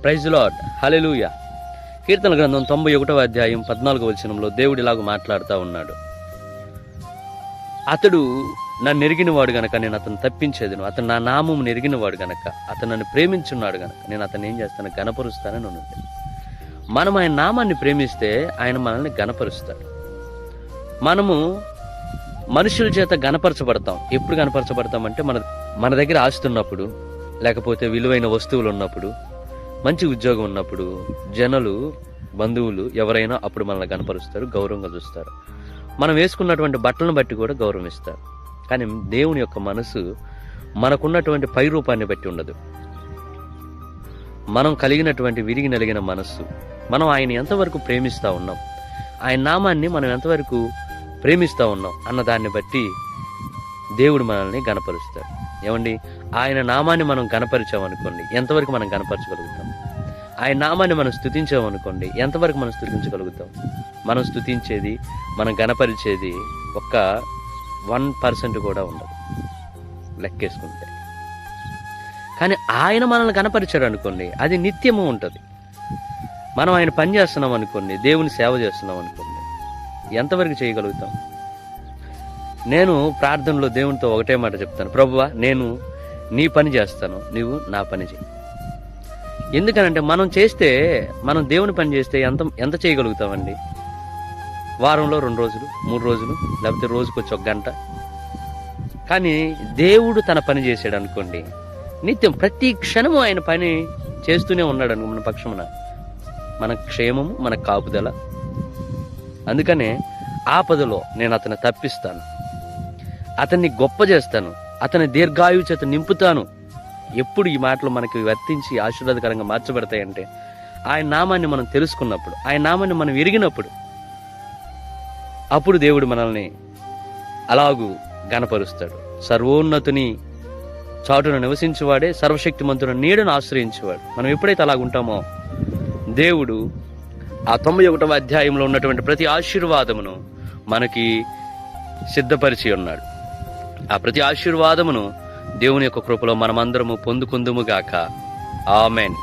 Praise lord, హల్లెలూయా. కీర్తన గ్రంథం 91వ అధ్యాయం 14వ వచనంలో దేవుడు ఇలాగ మాట్లాడుతూ ఉన్నాడు. అతడు నన్ను ఎరిగినవాడు గనక నేను అతను తప్పించేదను, అతను నా నామము ఎరిగినవాడు గనక, అతను నన్ను ప్రేమించున్నాడు గనక నేను అతను ఏం చేస్తాను, గణపరుస్తానని ఉన్నది. మనం ఆయన నామాన్ని ప్రేమిస్తే ఆయన మనల్ని గణపరుస్తాడు. మనము మనుషుల చేత గణపరచబడతాం. ఎప్పుడు గణపరచబడతాం అంటే మన దగ్గర ఆస్తి ఉన్నప్పుడు, లేకపోతే విలువైన వస్తువులు ఉన్నప్పుడు, మంచి ఉద్యోగం ఉన్నప్పుడు, జనులు, బంధువులు ఎవరైనా అప్పుడు మనల్ని గణపరుస్తారు, గౌరవంగా చూస్తారు. మనం వేసుకున్నటువంటి బట్టలను బట్టి కూడా గౌరవిస్తారు. కానీ దేవుని యొక్క మనసు మనకున్నటువంటి పై రూపాన్ని బట్టి ఉండదు. మనం కలిగినటువంటి విరిగి నలిగిన మనస్సు, మనం ఆయన ఎంతవరకు ప్రేమిస్తూ ఉన్నాం, ఆయన నామాన్ని మనం ఎంతవరకు ప్రేమిస్తూ ఉన్నాం అన్న దాన్ని బట్టి దేవుడు మనల్ని గణపరుస్తాడు. ఏమండి, ఆయన నామాన్ని మనం గణపరిచామనుకోండి, ఎంతవరకు మనం గణపరచగలుగుతాం? ఆయన నామాన్ని మనం స్తుతించామనుకోండి, ఎంతవరకు మనం స్తుతించగలుగుతాం? మనం స్తుతించేది, మనం గణపరిచేది ఒక్క 1% కూడా ఉండదు లెక్కేసుకుంటే. కానీ ఆయన మనల్ని గణపరిచాడు అనుకోండి, అది నిత్యము ఉంటుంది. మనం ఆయన పని చేస్తున్నాం అనుకోండి, దేవుని సేవ చేస్తున్నాం అనుకోండి, ఎంతవరకు చేయగలుగుతాం? నేను ప్రార్థనలో దేవునితో ఒకటే మాట చెప్తాను, ప్రభువా నేను నీ పని చేస్తాను, నువ్వు నా పని చేయి. ఎందుకనంటే మనం దేవుని పని చేస్తే ఎంత చేయగలుగుతామండి? వారంలో 2 రోజులు, 3 రోజులు, లేకపోతే రోజుకొచ్చి 1 గంట. కానీ దేవుడు తన పని చేసాడు అనుకోండి, నిత్యం ప్రతి క్షణము ఆయన పని చేస్తూనే ఉన్నాడు అనుకో, మన పక్షమున మన క్షేమము, మన కాపుదల. అందుకనే ఆపదలో నేను అతన్ని తప్పిస్తాను, అతన్ని గొప్ప చేస్తాను, అతని దీర్ఘాయువు చేత నింపుతాను. ఎప్పుడు ఈ మాటలు మనకి వర్తించి ఆశీర్వాదకరంగా మార్చబడతాయంటే ఆయన నామాన్ని మనం తెలుసుకున్నప్పుడు, ఆయన నామాన్ని మనం ఎరిగినప్పుడు, అప్పుడు దేవుడు మనల్ని అలాగూ గణపరుస్తాడు. సర్వోన్నతుని చాటును నివసించేవాడే సర్వశక్తిమంతుని నీడను ఆశ్రయించేవాడు. మనం ఎప్పుడైతే అలాగుంటామో దేవుడు ఆ 91వ అధ్యాయంలో ఉన్నటువంటి ప్రతి ఆశీర్వాదమును మనకి సిద్ధపరిచి ఉన్నాడు. ఆ ప్రతి ఆశీర్వాదమును దేవుని యొక్క కృపలో మనమందరము పొందుకుందుముగాక. ఆమెన్.